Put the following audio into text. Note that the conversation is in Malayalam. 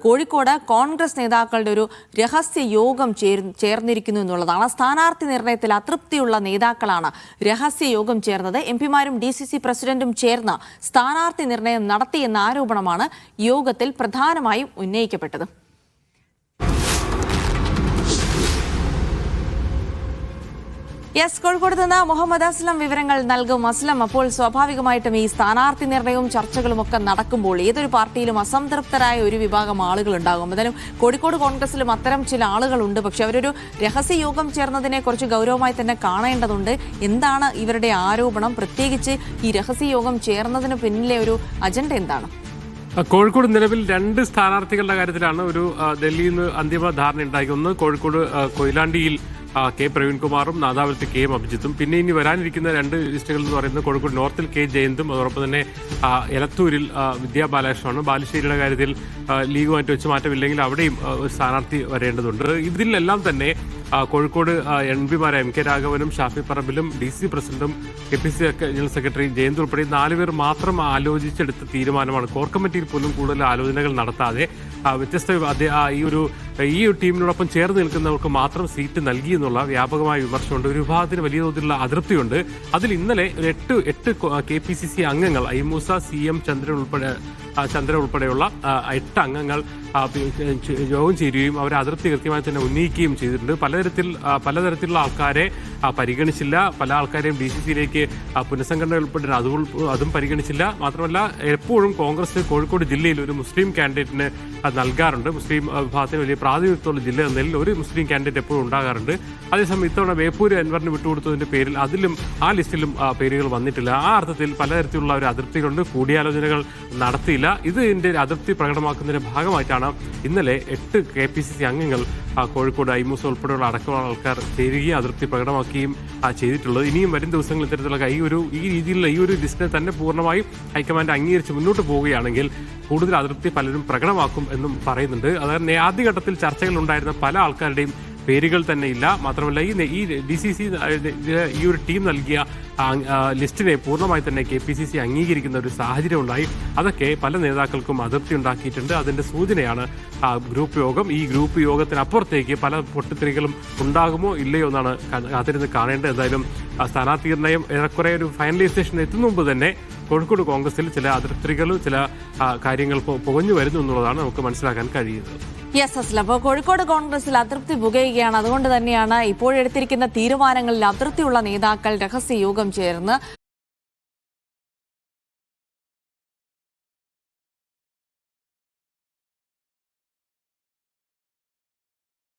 കോഴിക്കോട് കോൺഗ്രസ് നേതാക്കളുടെ ഒരു രഹസ്യ യോഗം ചേർന്നിരിക്കുന്നു എന്നുള്ളതാണ്. സ്ഥാനാർത്ഥി നിർണയത്തിൽ അതൃപ്തിയുള്ള നേതാക്കളാണ് രഹസ്യ യോഗം ചേർന്നത്. എംപിമാരും DCC പ്രസിഡന്റും ചേർന്ന് സ്ഥാനാർത്ഥി നിർണയം നടത്തിയെന്ന ആരോപണമാണ് യോഗത്തിൽ പ്രധാനമായും ഉന്നയിക്കപ്പെട്ടത്. കോഴിക്കോട് നിന്ന് മുഹമ്മദ് അസ്ലം വിവരങ്ങൾ നൽകും. അസ്ലം, അപ്പോൾ സ്വാഭാവികമായിട്ടും ഈ സ്ഥാനാർത്ഥി നിർണയവും ചർച്ചകളും ഒക്കെ നടക്കുമ്പോൾ ഏതൊരു പാർട്ടിയിലും അസംതൃപ്തരായ ഒരു വിഭാഗം ആളുകൾ ഉണ്ടാകും. എന്തായാലും കോഴിക്കോട് കോൺഗ്രസിലും അത്തരം ചില ആളുകളുണ്ട്. പക്ഷെ അവരൊരു രഹസ്യ യോഗം ചേർന്നതിനെ കുറിച്ച് ഗൗരവമായി തന്നെ കാണേണ്ടതുണ്ട്. എന്താണ് ഇവരുടെ ആരോപണം? പ്രത്യേകിച്ച് ഈ രഹസ്യ യോഗം ചേർന്നതിന് പിന്നിലെ ഒരു അജണ്ട എന്താണ്? കോഴിക്കോട് നിലവിൽ 2 സ്ഥാനാർത്ഥികളുടെ കാര്യത്തിലാണ് ഒരു ഡൽഹിയിൽ നിന്ന് അന്തിമ ധാരണ ഉണ്ടായി. ഒന്ന് കോഴിക്കോട് കൊയിലാണ്ടിയിൽ K. പ്രവീൺകുമാറും നാദാപുരത്ത് K. അഭിജിത്തും, പിന്നെ ഇനി വരാനിരിക്കുന്ന 2 ലിസ്റ്റുകൾ എന്ന് പറയുന്നത് കോഴിക്കോട് നോർത്തിൽ K. ജയന്തും അതോടൊപ്പം തന്നെ എലത്തൂരിൽ വിദ്യാ ബാലകൃഷ്ണനാണ്. ബാലുശ്ശേരിയുടെ കാര്യത്തിൽ ലീഗുമായിട്ട് വെച്ച് മാറ്റമില്ലെങ്കിൽ അവിടെയും ഒരു സ്ഥാനാർത്ഥി വരേണ്ടതുണ്ട്. ഇതിലെല്ലാം തന്നെ കോഴിക്കോട് MPമാരായ MK രാഘവനും ഷാഫി പറമ്പിലും DC പ്രസിഡന്റും KPCC ജനറൽ സെക്രട്ടറി ജയന്ത് ഉൾപ്പെടെ 4 പേർ മാത്രം ആലോചിച്ചെടുത്ത തീരുമാനമാണ്. കോർ കമ്മിറ്റിയിൽ പോലും കൂടുതൽ ആലോചനകൾ നടത്താതെ വ്യത്യസ്ത ഈ ടീമിനോടൊപ്പം ചേർന്ന് നിൽക്കുന്നവർക്ക് മാത്രം സീറ്റ് നൽകി എന്നുള്ള വ്യാപകമായ വിമർശനമുണ്ട്. ഒരു വിഭാഗത്തിന് വലിയ തോതിലുള്ള അതൃപ്തിയുണ്ട്. അതിൽ ഇന്നലെ 8 KPCC അംഗങ്ങൾ ഐമൂസ CM ചന്ദ്രൻ ഉൾപ്പെടെയുള്ള 8 അംഗങ്ങൾ യോഗം ചേരുകയും അവരെ അതൃപ്തി കൃത്യമായി തന്നെ ഉന്നയിക്കുകയും ചെയ്തിട്ടുണ്ട്. പലതരത്തിലുള്ള ആൾക്കാരെ പരിഗണിച്ചില്ല. പല ആൾക്കാരെയും DCCയിലേക്ക് പുനഃസംഘടന ഉൾപ്പെടെ അതും പരിഗണിച്ചില്ല. മാത്രമല്ല, എപ്പോഴും കോൺഗ്രസ് കോഴിക്കോട് ജില്ലയിൽ ഒരു മുസ്ലിം കാൻഡിഡേറ്റിന് നൽകാറുണ്ട്. മുസ്ലിം വിഭാഗത്തിന് വലിയ പ്രാതിനിധ്യമുള്ള ജില്ല എന്നതിൽ ഒരു മുസ്ലിം കാൻഡിഡേറ്റ് എപ്പോഴും ഉണ്ടാകാറുണ്ട്. അതേസമയം ഇത്തവണ ബേപ്പൂര് അൻവറിന് വിട്ടുകൊടുത്തതിന്റെ പേരിൽ ആ ലിസ്റ്റിലും പേരുകൾ വന്നിട്ടില്ല. ആ അർത്ഥത്തിൽ പലതരത്തിലുള്ള ഒരു അതൃപ്തികളുണ്ട്. കൂടിയാലോചനകൾ നടത്തിയില്ല. ഇതിന്റെ അതൃപ്തി പ്രകടമാക്കുന്നതിന്റെ ഭാഗമായിട്ടാണ് ഇന്നലെ 8 KPCC അംഗങ്ങൾ കോഴിക്കോട് ഐമൂസ ഉൾപ്പെടെയുള്ള അടക്കമുള്ള ആൾക്കാർ ചേരുകയും അതൃപ്തി പ്രകടമാക്കുകയും ചെയ്തിട്ടുള്ളത്. ഇനിയും വരും ദിവസങ്ങളിൽ ഇത്തരത്തിലുള്ള ഈ രീതിയിലുള്ള ഈ ഒരു ലിസ്റ്റിനെ തന്നെ പൂർണ്ണമായും ഹൈക്കമാൻഡ് അംഗീകരിച്ച് മുന്നോട്ട് പോവുകയാണെങ്കിൽ കൂടുതൽ അതൃപ്തി പലരും പ്രകടമാക്കും എന്നും പറയുന്നുണ്ട്. അതായത് ആദ്യഘട്ടത്തിൽ ചർച്ചകൾ ഉണ്ടായിരുന്ന പല ആൾക്കാരുടെയും പേരുകൾ തന്നെ ഇല്ല. മാത്രമല്ല, ഈ DCC ഈ ഒരു ടീം നൽകിയ ലിസ്റ്റിനെ പൂർണ്ണമായി തന്നെ KPCC അംഗീകരിക്കുന്ന ഒരു സാഹചര്യം ഉണ്ടായി. അതൊക്കെ പല നേതാക്കൾക്കും അതൃപ്തി ഉണ്ടാക്കിയിട്ടുണ്ട്. അതിന്റെ സൂചനയാണ് ഗ്രൂപ്പ് യോഗം. ഈ ഗ്രൂപ്പ് യോഗത്തിനപ്പുറത്തേക്ക് പല പൊട്ടിത്തെറികളും ഉണ്ടാകുമോ ഇല്ലയോ എന്നാണ് കാത്തിരുന്ന് കാണേണ്ടത്. എന്തായാലും സ്ഥാനാർത്ഥി നിർണയം ഏറെക്കുറെ ഒരു ഫൈനലൈസേഷൻ എത്തുന്ന മുമ്പ് തന്നെ കോഴിക്കോട് കോൺഗ്രസിൽ ചില അതൃപ്തികളും ചില കാര്യങ്ങൾ പുകഞ്ഞു വരുന്നു എന്നുള്ളതാണ് നമുക്ക് മനസ്സിലാക്കാൻ കഴിയുന്നത്. അപ്പോൾ കോഴിക്കോട് കോൺഗ്രസിൽ അതൃപ്തി പുകയുകയാണ്. അതുകൊണ്ട് തന്നെയാണ് ഇപ്പോഴെടുത്തിരിക്കുന്ന തീരുമാനങ്ങളിൽ അതൃപ്തിയുള്ള നേതാക്കൾ രഹസ്യ യോഗം ചേർന്ന്